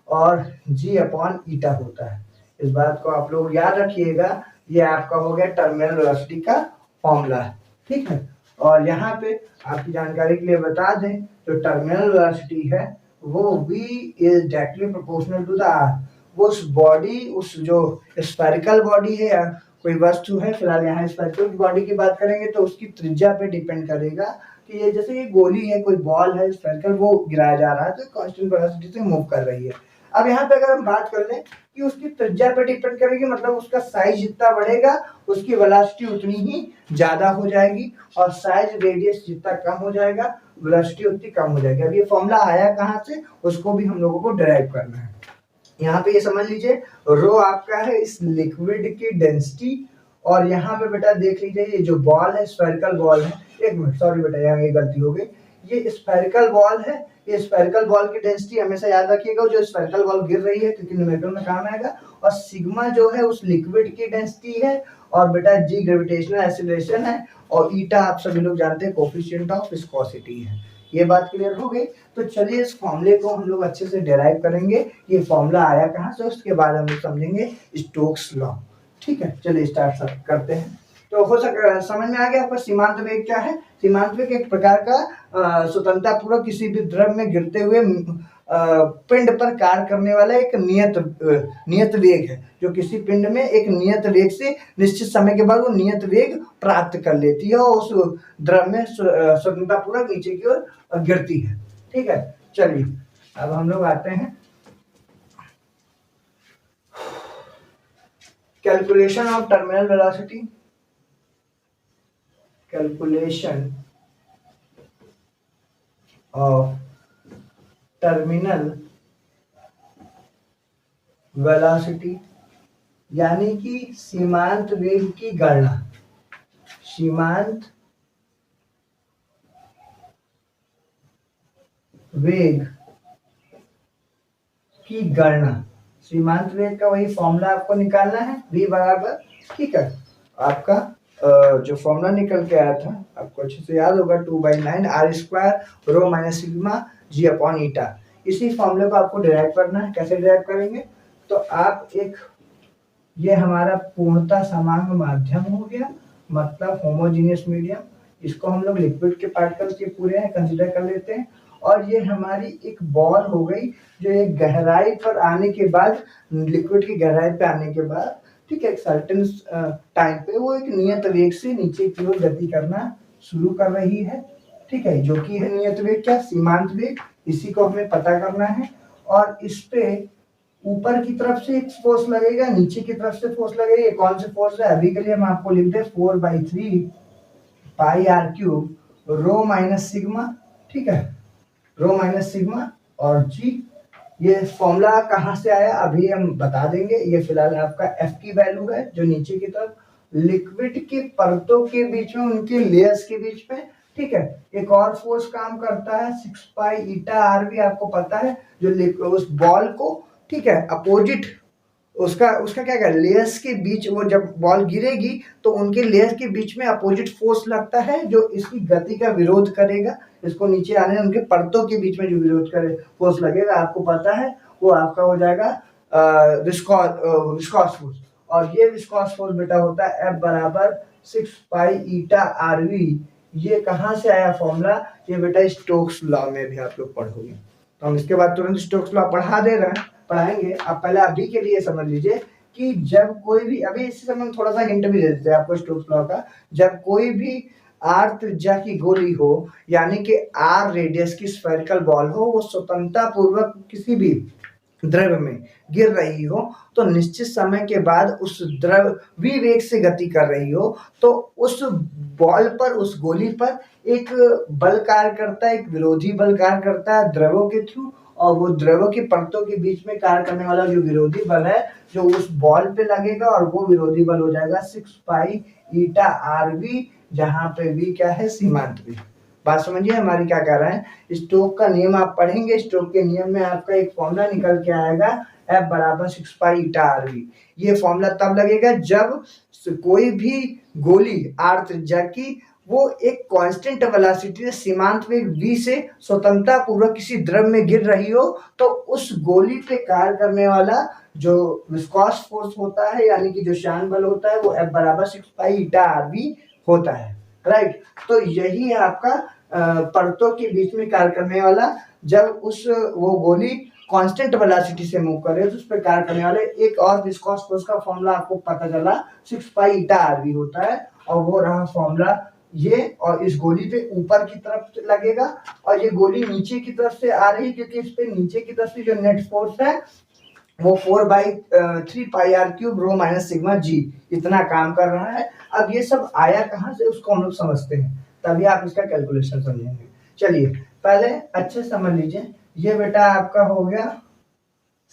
और g अपॉन ईटा होता है। इस बात को आप लोग याद रखिएगा, ये आपका हो गया टर्मिनल वेलोसिटी का फॉर्मूला, ठीक है। और यहाँ पे आपकी जानकारी के लिए बता दें, जो टर्मिनल वेलोसिटी है वो v is directly proportional to the r। वो उस बॉडी, उस जो स्फेरिकल बॉडी है या कोई वस्तु है, फिलहाल यहाँ स्फेरिकल बॉडी की बात करेंगे, तो उसकी त्रिज्या पे डिपेंड करेगा कि ये जैसे ये गोली है, कोई बॉल है स्फेरिकल, वो गिराया जा रहा है तो कांस्टेंट वेलोसिटी से मूव कर रही है। अब यहाँ पे अगर हम बात कर लें कि उसकी त्रिज्या पे डिपेंड करेगी, मतलब उसका साइज जितना बढ़ेगा उसकी वेलोसिटी उतनी ही ज्यादा हो जाएगी, और साइज रेडियस जितना कम हो जाएगा वेलोसिटी उतनी कम हो जाएगी। अब ये फॉर्मूला आया कहाँ से, उसको भी हम लोगों को डिराइव करना है। यहाँ पे ये समझ लीजिए, रो आपका है इस लिक्विड की डेंसिटी, और यहाँ पे बेटा देख लीजिए ये जो बॉल है स्फेरिकल बॉल है, एक मिनट सॉरी बेटा यहाँ ये गलती हो गई, ये स्फेरिकल बॉल है, ये स्फेरिकल बॉल की डेंसिटी हमेशा याद रखिएगा, जो स्फेरिकल बॉल गिर रही है क्योंकि न्यूमेरिकल में काम आएगा, और सिग्मा जो है उस लिक्विड की डेंसिटी है, और बेटा जी ग्रेविटेशनल एक्सीलरेशन है, और ईटा आप सभी लोग जानते हैं कोफिशिएंट ऑफ विस्कोसिटी है। ये बात क्लियर हो गई। तो चलिए इस फॉर्मूले को हम लोग अच्छे से डिराइव करेंगे, ये फॉर्मूला आया कहाँ से, उसके बाद हम लोग समझेंगे स्टोक्स लॉ, ठीक है। चलिए स्टार्ट करते हैं। तो हो सके समझ में आ गया आपका सीमांत वेग क्या है, सीमांत वेग एक प्रकार का स्वतंत्रतापूर्वक किसी भी द्रव में गिरते हुए पिंड पर कार्य करने वाला एक नियत वेग है, जो किसी पिंड में एक नियत वेग से निश्चित समय के बाद वो नियत वेग प्राप्त कर लेती है और उस द्रव में स्वतंत्रतापूर्वक नीचे की ओर गिरती है। ठीक है, चलिए अब हम लोग आते हैं calculation of terminal velocity. Calculation of terminal velocity यानी कि सीमांत वेग की गणना। सीमांत वेग की गणना, सीमांत वेग का वही फॉर्मूला आपको निकालना है, v बराबर, ठीक है, आपका जो फॉर्मूला निकल के आया था आपको अच्छे से याद होगा, 2/9 r square rho minus sigma g upon ईटा। इसी फॉर्मूले को आपको डिराइव करना है। कैसे डिराइव करेंगे, तो आप एक, ये हमारा पूर्णतः समांग माध्यम हो गया, मतलब होमोजीनियस मीडियम, इसको हम लोग लिक्विड के पार्टिकल के पूरे हैं कंसिडर कर लेते हैं। और ये हमारी एक बॉल हो गई जो एक गहराई पर आने के बाद, लिक्विड की गहराई पे आने के बाद, ठीक है, एक सर्टेन टाइम पे वो एक नियत वेग से नीचे की ओर गति करना शुरू कर रही है। ठीक है, जो कि है नियत वेग, क्या, सीमांत वेग, इसी को हमें पता करना है। और इस पे ऊपर की तरफ से एक फोर्स लगेगा, नीचे की तरफ से फोर्स लगेगा। कौन से फोर्स है, अभी के लिए हम आपको लिख दे 4/3 pi R cube rho minus sigma, ठीक है, रो माइनस सिग्मा और जी। ये फॉर्मूला कहाँ से आया अभी हम बता देंगे। ये फिलहाल आपका एफ की वैल्यू है, जो नीचे की तरफ लिक्विड की परतों के बीच में, उनके लेयर्स के बीच में, ठीक है। एक और फोर्स काम करता है 6 पाई ईटा आर भी, आपको पता है, जो उस बॉल को, ठीक है, अपोजिट उसका क्या क्या लेयर्स के बीच, वो जब बॉल गिरेगी तो उनके लेयर्स के बीच में अपोजिट फोर्स लगता है जो इसकी गति का विरोध करेगा। इसको नीचे आने, उनके परतों के बीच में जो विरोध करे फोर्स लगेगा, आपको पता है, वो आपका हो जाएगा विस्कॉस फोर्स। और ये विस्कॉस फोर्स बेटा होता है F बराबर 6 पाई ईटा आर वी। ये कहाँ से आया फॉर्मूला, ये बेटा स्टोक्स लॉ में भी आप लोग पढ़ोगे, तो हम इसके बाद तुरंत स्टोक्स लॉ पढ़ा दे रहे हैं, पढ़ाएंगे। आप पहले अभी के लिए समझ लीजिए कि जब कोई भी, अभी इसी समय हम थोड़ा सा हिंट भी दे देते हैं आपको स्टोक्स लॉ का। जब कोई भी आर त्रिज्या की गोली हो, यानी कि आर रेडियस की स्फेरिकल बॉल हो, वो स्वतंत्रता पूर्वक किसी भी द्रव में गिर रही हो, तो निश्चित समय के बाद उस द्रव v वेग से गति कर रही हो, तो उस बॉल पर, उस गोली पर एक बल कार्य करता है, एक विरोधी बल कार्य करता है द्रवों के थ्रू। और वो द्रवों की परतों के बीच में कार्य करने वाला जो विरोधी बल है, जो उस बॉल पे लगेगा, और वो विरोधी बल हो जाएगा 6 पाई ईटा आर वी, जहां पे v क्या है, सीमांत वेग। बात समझिए हमारी क्या कह रहा है। स्टोक का नियम आप पढ़ेंगे, स्टोक के नियम में आपका एक फॉर्मूला निकल के आएगा F बराबर 6 पाई ईटा आर वी। ये फॉर्मूला तब लगेगा जब कोई भी गोली आर त्रिज्या की, वो एक कांस्टेंट वेलोसिटी से, सीमांत वेग v से स्वतंत्रता पूर्वक किसी द्रव में गिर रही हो, तो उस गोली पे कार्य करने वाला जो विस्कॉस फोर्स होता है, यानी कि जो श्यान बल होता है, वो F बराबर 6 पाई ईटा आर वी होता है। राइट, तो यही है आपका परतों के बीच में कार्य करने वाला, जब वो गोली कांस्टेंट वेलोसिटी से मूव करे, तो उस पर कार्य करने वाले एक और विस्कॉस फोर्स का फॉर्मूला आपको पता चला, 6 पाई ईटा आर वी होता है। और वो रहा फॉर्मूला ये, और इस गोली पे ऊपर की तरफ लगेगा, और ये गोली नीचे की तरफ से आ रही है, क्योंकि इस पे नीचे की तरफ से जो नेट फोर्स है वो 4/3 pi R cube rho minus sigma G, इतना काम कर रहा है। अब ये सब आया कहाँ से, उसको हम लोग समझते हैं, तभी आप इसका कैलकुलेशन समझेंगे। चलिए पहले अच्छे समझ लीजिए, ये बेटा आपका हो गया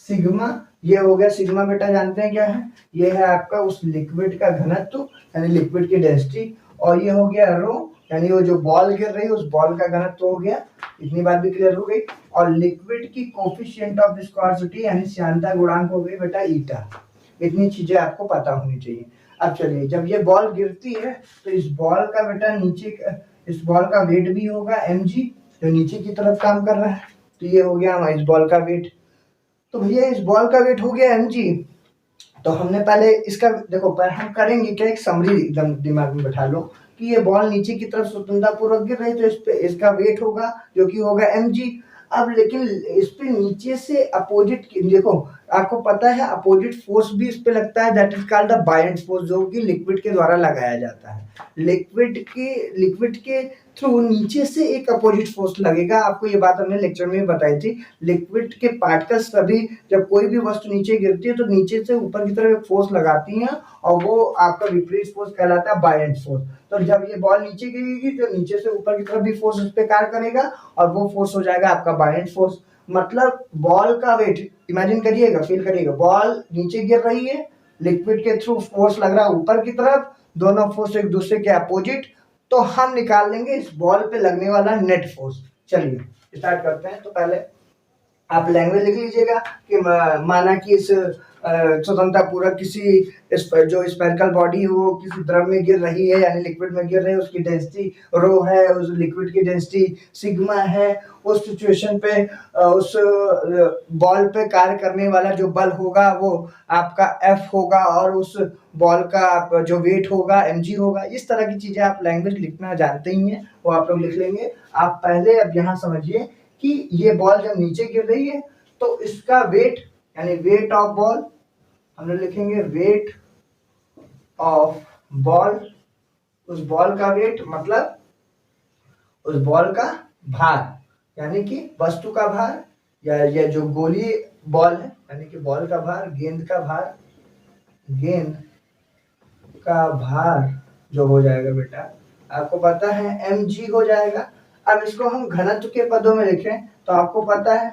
सिग्मा, ये हो गया सिग्मा, बेटा जानते हैं क्या है, ये है आपका उस लिक्विड का घनत्व, यानी लिक्विड की डेंसिटी। और ये हो गया रो, यानी वो जो बॉल गिर रही है उस बॉल का घनत्व हो गया। इतनी बात भी क्लियर हो गई। और लिक्विड की कोफिशिएंट ऑफ विस्कोसिटी, यानी श्यानता गुणांक हो गई बेटा ईटा। इतनी चीजें आपको पता होनी चाहिए। अब चलिए, जब ये बॉल गिरती है तो इस बॉल का बेटा नीचे, इस बॉल का वेट भी होगा mg, जो नीचे की तरफ काम कर रहा है। तो ये हो गया हमारा इस बॉल का वेट। तो भैया इस बॉल का वेट हो गया mg, तो हमने पहले इसका देखो, हम करेंगे क्या, एक समरी एकदम दिमाग में बैठा लो कि ये बॉल नीचे की तरफ स्वतंत्रतापूर्वक गिर रही, तो इस पे इसका वेट होगा जो कि होगा mg। अब लेकिन इस पे नीचे से अपोजिट, देखो आपको पता है अपोजिट फोर्स भी इस पे लगता है, that is called the buoyant force, जो कि लिक्विड के द्वारा लगाया जाता है। लिक्विड के थ्रू नीचे से एक अपोजिट फोर्स लगेगा। आपको ये बात हमने लेक्चर में भी बताई थी। लिक्विड के पार्टिकल्स कभी जब कोई भी वस्तु नीचे गिरती है तो नीचे से ऊपर की तरफ एक फोर्स लगाती हैं और वो आपका विपरीत फोर्स कहलाता है बायएंट फोर्स। तो जब ये बॉल नीचे गिरेगी तो नीचे से ऊपर की तरफ भी फोर्स उस पर कार्य करेगा और वो फोर्स हो जाएगा आपका बायएंट फोर्स। मतलब बॉल का वेट इमेजिन करिएगा, फील करिएगा, बॉल नीचे गिर रही है, लिक्विड के थ्रू फोर्स लग रहा है ऊपर की तरफ, दोनों फोर्स एक दूसरे के अपोजिट, तो हम निकाल लेंगे इस बॉल पे लगने वाला नेट फोर्स। चलिए स्टार्ट करते हैं। तो पहले आप लैंग्वेज लिख लीजिएगा कि माना कि इस स्वतंत्रतापूर्वक किसी जो स्पेरिकल बॉडी है वो किसी द्रव में गिर रही है, यानी लिक्विड में गिर रही है, उसकी डेंसिटी रो है, उस लिक्विड की डेंसिटी सिग्मा है। उस सिचुएशन पे उस बॉल पे कार्य करने वाला जो बल होगा वो आपका F होगा और उस बॉल का जो वेट होगा mg होगा। इस तरह की चीजें आप लैंग्वेज लिखना जानते ही हैं, वो आप लोग लिख लेंगे। आप पहले अब यहाँ समझिए कि ये बॉल जब नीचे गिर रही है तो इसका वेट यानी वेट ऑफ बॉल, हम लोग लिखेंगे वेट ऑफ बॉल, उस बॉल का वेट मतलब उस बॉल का भार, यानी कि वस्तु का भार, या जो गोली बॉल है यानी कि बॉल का भार, गेंद का भार जो हो जाएगा बेटा आपको पता है mg हो जाएगा। अब इसको हम घनत्व के पदों में लिखें तो आपको पता है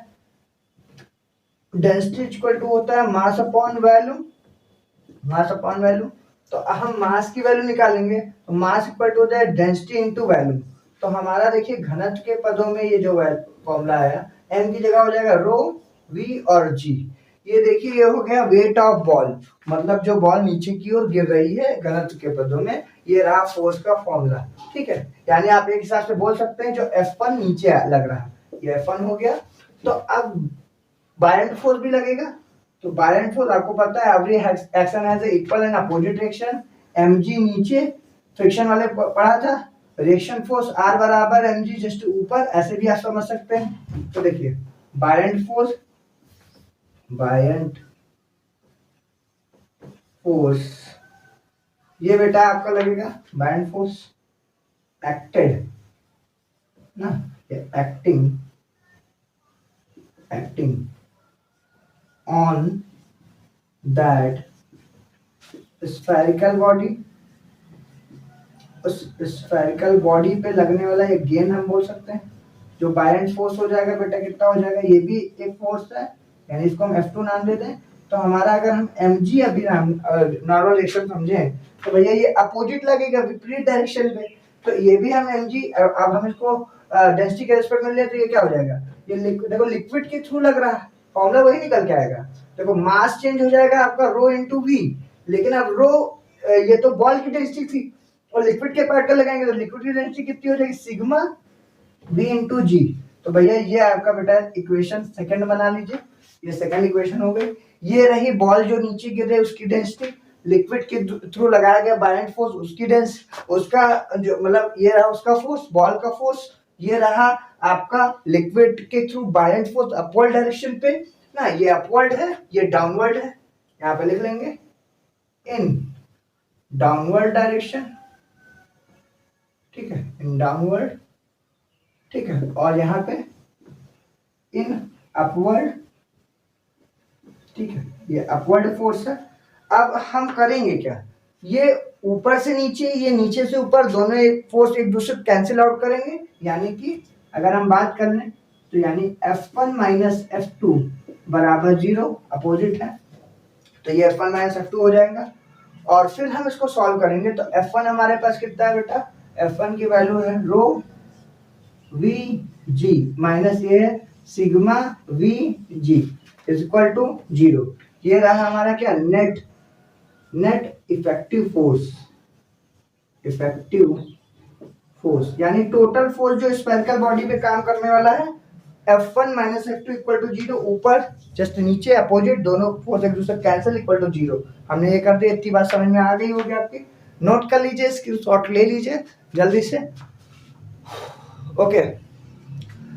डेंसिटी इक्वल टू होता है मास अपॉन वैल्यूम। तो हम मास की वैल्यू निकालेंगे तो मास इक्वल टू होता है डेंसिटी इनटू वैल्यूम। तो हमारा देखिए घनत्व के पदों में ये जो फॉर्मूला आया, m की जगह हो जाएगा रो, v और g। ये देखिए ये हो गया वेट ऑफ बॉल, मतलब जो बॉल नीचे की ओर गिर रही है घनत्व के पदों में, ये रहा फोर्स का फॉर्मूला। ठीक है, यानी आप एक हिसाब से बोल सकते हैं जो F1 नीचे लग रहा है ये F1 हो गया। तो अब बायएंट फोर्स भी लगेगा, तो बायएंट फोर्स आपको पता है every action has equal and opposite reaction. mg नीचे फ्रिक्शन वाले पढ़ा था, रिएक्शन फोर्स R बराबर mg जस्ट ऊपर, ऐसे भी आप समझ सकते हैं। तो देखिए बायएंट फोर्स ये बेटा आपका लगेगा बायएंट फोर्स एक्टेड ना, acting on that spherical body, उस स्फेरिकल बॉडी पे लगने वाला एक गेन हम बोल सकते हैं। जो बायएंट फोर्स हो जाएगा बेटा कितना हो जाएगा, ये भी एक फोर्स है, यानी इसको हम F2 नाम दे दें। तो हमारा अगर हम mg अभी नॉर्मल रिएक्शन समझे तो भैया ये अपोजिट लगेगा विपरीत डायरेक्शन पे, तो ये भी हम mg, अब हम इसको डेंसिटी के रिस्पेक्ट में ले तो ये क्या हो जाएगा, ये देखो लिक्विड के थ्रू लग रहा है, फॉर्मूला वही निकल के आएगा। देखो मास चेंज हो जाएगा आपका रो इंटू वी, लेकिन अब रो ये तो बॉल की डेंसिटी थी और लिक्विड के पार्टिकल लगाएंगे तो लिक्विड की डेंसिटी कितनी हो जाएगी, सिग्मा v इंटू जी। तो भैया ये आपका बेटा इक्वेशन सेकंड बना लीजिए, ये सेकंड इक्वेशन हो गई। ये रही बॉल जो नीचे गिर रही है उसकी डेंसिटी, लिक्विड के थ्रू लगाया गया बायएंट फोर्स उसकी डेंसिटी, उसका जो मतलब ये रहा उसका फोर्स बॉल का फोर्स, ये रहा आपका लिक्विड के थ्रू बायएंट फोर्स अपवर्ड डायरेक्शन पे ना, ये अपवर्ड है ये डाउनवर्ड है, यहाँ पे लिख लेंगे इन डाउनवर्ड डायरेक्शन। ठीक है, इन डाउनवर्ड, ठीक है, और यहाँ पे इन अपवर्ड। ठीक है, ये अपवर्ड फोर्स है। अब हम करेंगे क्या, ये ऊपर से नीचे ये नीचे से ऊपर दोनों फोर्स एक दूसरे को कैंसिल आउट करेंगे, यानी कि अगर हम बात कर लें तो यानी F1 माइनस F2 बराबर 0, अपोजिट है, तो ये F1 माइनस F2 हो जाएगा। और फिर हम इसको सॉल्व करेंगे तो F1 हमारे पास कितना है बेटा, F1 की वैल्यू है रो वी जी माइनस ये sigma V G is equal to 0। ये रहा हमारा क्या नेट इफेक्टिव फोर्स, यानी टोटल फोर्स जो स्फेरिकल बॉडी पे काम करने वाला है F1 minus F2 equal to 0, ऊपर जस्ट नीचे अपोजिट, दोनों फोर्स एक दूसरे कैंसिल इक्वल टू 0। हमने ये कर दिया, इतनी बात समझ में आ गई होगी आपकी। नोट कर लीजिए, स्क्रीनशॉट ले लीजिए जल्दी से। ओके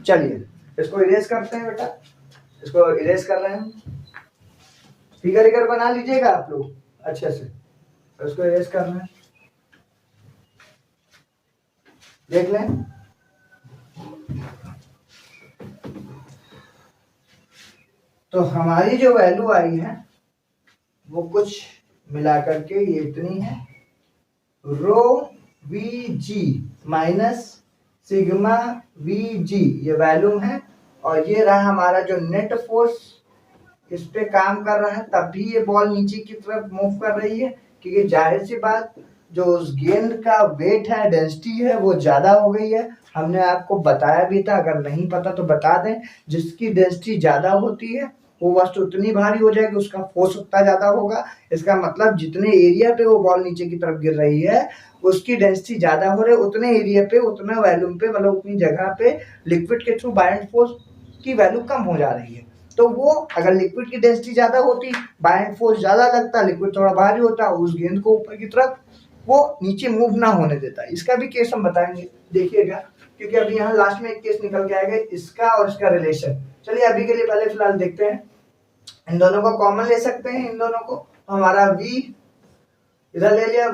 चलिए इसको इरेज करते हैं बेटा, इसको इरेज कर रहे हैं। फिगर बना लीजिएगा आप लोग अच्छे से, इसको इरेज कर रहे हैं, देख लें। तो हमारी जो वैल्यू आई है वो कुछ मिलाकर के ये इतनी है, rho V G minus sigma V G ये वैल्यू है। और ये रहा हमारा जो नेट फोर्स इस पे काम कर रहा है, तब भी ये बॉल नीचे की तरफ मूव कर रही है, क्योंकि जाहिर सी बात जो उस गेंद का वेट है, डेंसिटी है, वो ज्यादा हो गई है। हमने आपको बताया भी था, अगर नहीं पता तो बता दें, जिसकी डेंसिटी ज्यादा होती है वो वस्तु उतनी भारी हो जाएगी, उसका फोर्स उतना ज्यादा होगा। इसका मतलब जितने एरिया पे वो बॉल नीचे की तरफ गिर रही है उसकी डेंसिटी ज्यादा हो रही है, उतने एरिया पे, उतना वॉल्यूम पे, मतलब उतनी जगह पे लिक्विड के थ्रू बायरेंट फोर्स की वैल्यू कम हो जा रही है। तो वो अगर लिक्विड की डेंसिटी ज्यादा होती, बायरेंट फोर्स ज्यादा लगता, लिक्विड थोड़ा भारी होता, उस गेंद को ऊपर की तरफ वो नीचे मूव ना होने देता। इसका भी केस हम बताएंगे, देखिएगा, क्योंकि अभी यहाँ लास्ट में एक केस निकल के आएगा इसका और इसका रिलेशन। चलिए अभी के लिए पहले फिलहाल देखते हैं, इन दोनों को कॉमन ले सकते हैं, इन दोनों को। हमारा v इधर ले लिया,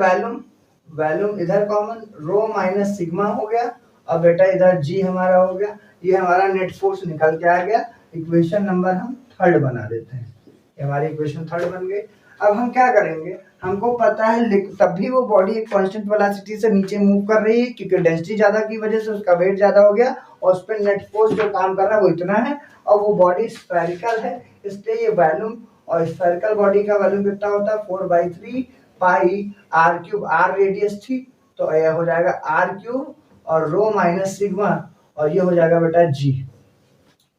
वैल्यूम इधर कॉमन, रो माइनस सिग्मा हो गया, और बेटा इधर g हमारा हो गया। ये हमारा नेट फोर्स निकल के आ गया। इक्वेशन नंबर हम थर्ड बना देते हैं, ये हमारी इक्वेशन थर्ड बन गई। अब हम क्या करेंगे, हमको पता है तब भी वो बॉडी एक कांस्टेंट वेलोसिटी से नीचे मूव कर रही है, क्योंकि डेंसिटी ज्यादा की वजह से उसका वेट ज्यादा हो गया, और उस पर नेट फोर्स जो काम कर रहा है वो इतना है, और वो बॉडी स्फेरिकल है, इसलिए ये वॉल्यूम, और स्फेरिकल बॉडी का वॉल्यूम कितना होता है 4/3 pi R cube, are radius थी तो यह हो जाएगा आर क्यूब, और रो माइनस सिग्मा, और ये हो जाएगा बेटा जी।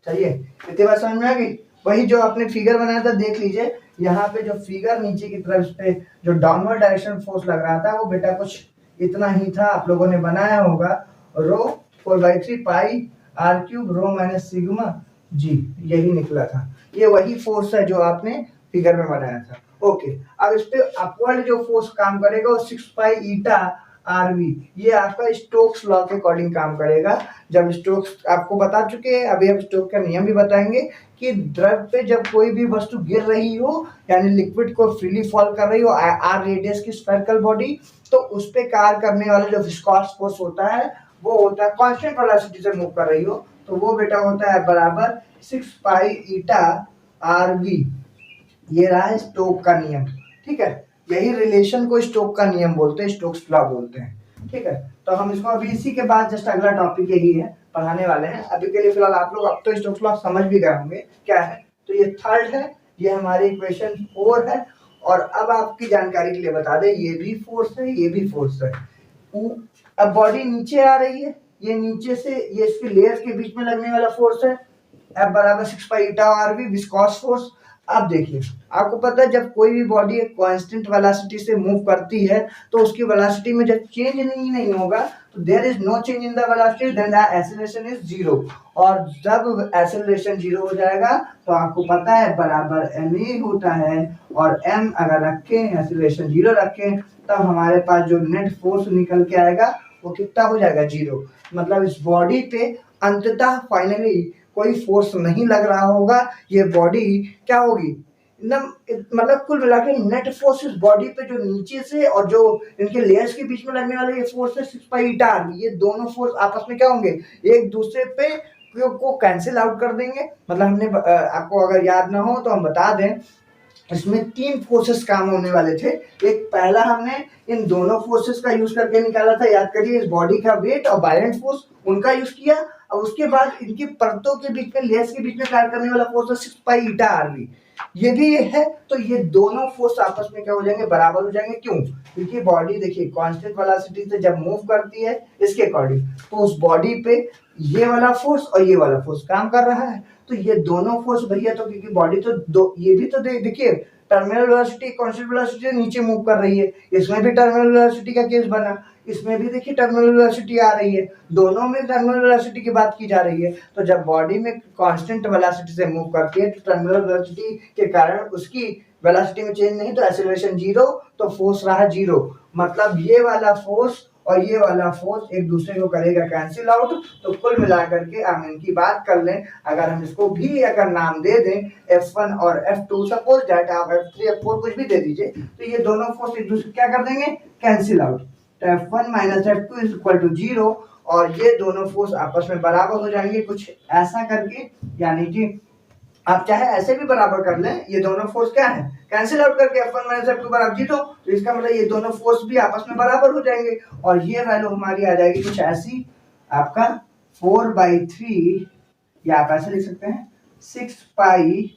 चलिए इतनी बात समझ में आ गई। वही जो आपने फिगर बनाया था देख लीजिए, यहाँ पे जो फिगर नीचे की तरफ पे जो डाउनवर्ड डायरेक्शन फोर्स लग रहा था वो बेटा कुछ इतना ही था, आप लोगों ने बनाया होगा, rho 4/3 pi R cube rho minus sigma G, यही निकला था। ये वही फोर्स है जो आपने फिगर में बनाया था। ओके, अब इस पे अपवर्ड जो फोर्स काम करेगा वो 6 पाई ईटा आरवी, ये आपका स्टोक्स लॉ के अकॉर्डिंग काम करेगा। जब स्टोक्स आपको बता चुके हैं, अभी हम स्टोक्स का नियम भी बताएंगे कि द्रव पे जब कोई भी वस्तु गिर रही हो, यानी लिक्विड को फ्रीली फॉल कर रही हो, आर रेडियस की स्फेरिकल बॉडी, तो उस पे कार्य करने वाला जो विस्कॉस फोर्स होता है वो होता है कांस्टेंट वेलोसिटी से मूव कर रही हो, तो वो बेटा होता है बराबर 6 पाई ईटा आर वी। ये रहा है स्टोक का नियम, ठीक है। यही रिलेशन को स्टोक का नियम बोलते हैं, स्टोक्स लॉ बोलते हैं, ठीक है। तो हम इसको अभी इसी के बाद जस्ट अगला टॉपिक यही है, पढ़ाने वाले हैं। अभी के लिए फिलहाल आप लोग अब तो स्टोक्स लॉ समझ भी गए होंगे क्या है। तो ये थर्ड है, ये हमारी इक्वेशन 4 है। और अब आपकी जानकारी के लिए बता दें, ये भी फोर्स है, ये भी फोर्स है। अब बॉडी नीचे आ रही है, ये नीचे से ये इसके लेयर्स के बीच में लगने वाला फोर्स है, F बराबर 6 pi eta R we viscous force. अब देखिए, आपको पता है जब कोई भी बॉडी एक कांस्टेंट वेलोसिटी से मूव करती है तो उसकी वेलोसिटी में जब चेंज नहीं होगा तो there is no change in the velocity, then the acceleration is zero. और जब एक्सेलरेशन जीरो हो जाएगा तो आपको पता है बराबर ma होता है, और m अगर रखें, एक्सेलरेशन जीरो रखें, तब हमारे पास जो नेट फोर्स निकल के आएगा वो कितना हो जाएगा, जीरो। मतलब इस बॉडी पे अंततः फाइनली कोई फोर्स नहीं लग रहा होगा, ये बॉडी क्या होगी एकदम, मतलब कुल मिला के नेट फोर्स इस बॉडी पे जो नीचे से और जो इनके लेयर्स के बीच में लगने वाला ये फोर्स है 6 पाई ईटा आर, ये दोनों फोर्स आपस में क्या होंगे, एक दूसरे पे को कैंसिल आउट कर देंगे। मतलब हमने आपको अगर याद ना हो तो हम बता दें, इसमें 3 फोर्सेस काम होने वाले थे। एक पहला हमने इन दोनों फोर्सेस का यूज करके निकाला था, याद करिए, इस बॉडी का वेट और बायरेंट फोर्स उनका यूज किया, और उसके बाद इनकी परतों के बीच में, लेयर्स के बीच में कार्य करने वाला फोर्स है 6 पाई ईटा आरवी, ये भी है। तो ये दोनों फोर्स आपस में क्या हो जाएंगे, बराबर हो जाएंगे। क्यों? क्योंकि बॉडी देखिए कांस्टेंट वेलोसिटी से जब मूव करती है इसके अकॉर्डिंग, तो उस बॉडी पे ये वाला फोर्स और ये वाला फोर्स काम कर रहा है। तो ये दोनों फोर्स भैया, तो क्योंकि बॉडी तो दो, ये भी तो देखिए टर्मिनल वेलोसिटी कांस्टेंट वेलोसिटी से नीचे मूव कर रही है, इसमें भी टर्मिनल वेलोसिटी का केस बना, इसमें भी देखिए टर्मिनल वेलोसिटी आ रही है, दोनों में टर्मिनल वेलोसिटी की बात की जा रही है। तो जब बॉडी में कांस्टेंट वेलोसिटी से मूव करती है तो टर्मिनल वेलोसिटी के कारण उसकी वेलोसिटी में चेंज नहीं, तो एक्सेलरेशन जीरो, तो फोर्स रहा जीरो। मतलब ये वाला फोर्स और ये वाला फोर्स एक दूसरे को करेगा कैंसिल आउट। तो कुल मिलाकर के हम इनकी बात कर लें, अगर हम इसको भी अगर नाम दे दें F1 और F2, सपोज दैट आप F3 F4 कुछ भी दे दीजिए, तो ये दोनों फोर्स एक दूसरे क्या कर देंगे, कैंसिल आउट। तो F1 minus F2 is equal to 0 और ये दोनों फोर्स आपस में बराबर हो जाएंगे कुछ ऐसा करके, यानी कि आप चाहे ऐसे भी बराबर कर लें, ये दोनों फोर्स क्या है, कैंसिल आउट करके F1 माइनस F2 बराबर 0, तो इसका मतलब ये दोनों फोर्स भी आपस में बराबर हो जाएंगे और ये वैल्यू हमारी आ जाएगी कुछ ऐसी, आपका 4/3 या आप ऐसे लिख सकते हैं 6 pi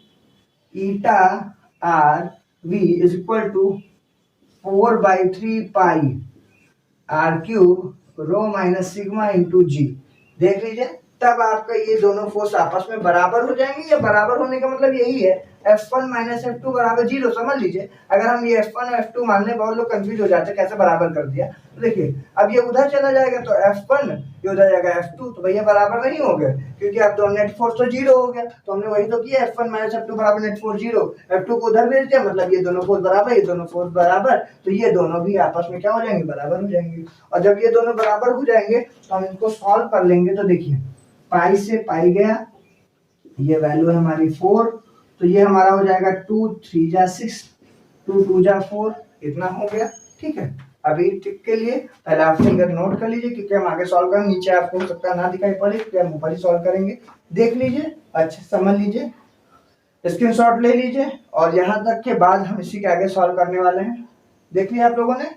eta R V is equal to 4/3 pi R cube rho minus sigma into G. देख लीजिए, तब आपका ये दोनों फोर्स आपस में बराबर हो जाएंगे। या बराबर होने का मतलब यही है F1 माइनस F2 बराबर 0, समझ लीजिए। अगर हम ये F1 और F2 मानने, बहुत लोग कंफ्यूज हो जाते हैं कैसे बराबर कर दिया। तो देखिए, अब ये उधर चला जाएगा तो F1, ये उधर जाएगा F2, तो भैया बराबर नहीं हो गए, क्योंकि अब तो नेट फोर्स तो 0 हो गया। तो हमने वही तो किया, F1 माइनस F2 बराबर नेट फोर्स 0, F2 को उधर भेज दिया, मतलब ये दोनों फोर्स बराबर, ये दोनों फोर्स बराबर, तो ये दोनों भी आपस में क्या हो जाएंगे, बराबर हो जाएंगे। और जब ये दोनों बराबर हो जाएंगे तो हम इनको सॉल्व कर लेंगे। तो देखिए, पाई से पाई गया, ये वैल्यू है हमारी 4, तो ये हमारा हो जाएगा 2 3 जा 6, 2 2 जा 4, इतना हो गया। ठीक है, अभी टिक के लिए पहले आप फिगर नोट कर लीजिए, क्योंकि हम आगे सॉल्व करेंगे, नीचे आपको हो सकता है ना दिखाई पड़े, क्योंकि हम ऊपर ही सॉल्व करेंगे। देख लीजिए, अच्छे समझ लीजिए, स्क्रीनशॉट ले लीजिए, और यहाँ तक के बाद हम इसी के आगे सॉल्व करने वाले हैं। देख लिया आप लोगों ने?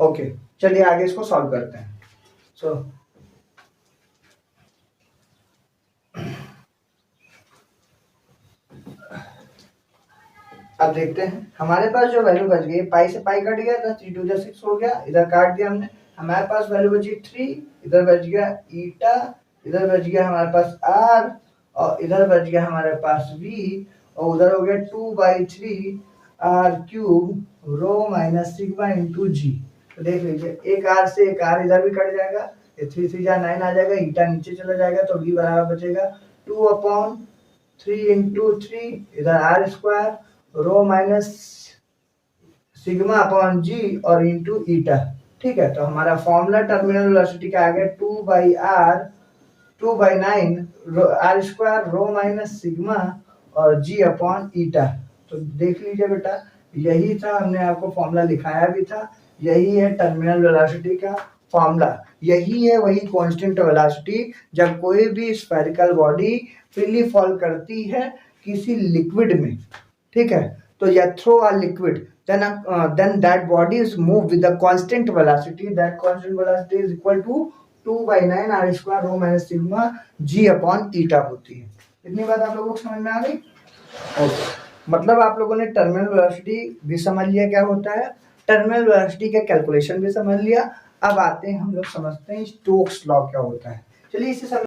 ओके, चलिए आगे इसको सॉल्व करते हैं। सो अब देखते हैं हमारे पास जो वैल्यू बच गई, पाई से पाई कट गया था, 3 2 जा 6 हो गया, इधर काट दिया हमने, हमारे पास वैल्यू बची 3, इधर बच गया ईटा, इधर बच गया हमारे पास आर, और इधर बच गया हमारे पास वी, और उधर हो गया 2/3 R cube rho minus sigma into G. तो देख लीजिए, एक आर से एक आर इधर भी कट जाएगा, ये 3 3 जा 9 आ जाएगा, ईटा नीचे चला जाएगा, तो वी बराबर बचेगा 2/3 इंटू 3, इधर R square rho minus sigma upon G और इंटू ईटा। ठीक है, तो हमारा फॉर्मूला टर्मिनल वेलोसिटी का आ गया 2/9 R square rho minus sigma और जी अपॉन ईटा। तो देख लीजिए बेटा, यही था, हमने आपको फॉर्मूला लिखाया भी था, यही है टर्मिनल वेलोसिटी का फॉर्मूला, यही है वही कांस्टेंट वेलोसिटी जब कोई भी स्फेरिकल बॉडी फ्रीली फॉल करती है किसी लिक्विड में। ठीक है, तो या through a liquid, then that body is moved with the constant velocity, that constant velocity is equal to 2/9 r square rho minus sigma g upon eta होती है। इतनी बात आप लोगों को समझ में आ गई? ओके, मतलब आप लोगों ने टर्मिनल वेलोसिटी भी समझ लिया क्या होता है, टर्मिनल वेलोसिटी का कैलकुलेशन भी समझ लिया। अब आते हैं हम लोग समझते हैं स्टोक्स लॉ क्या होता है। चलिए इसे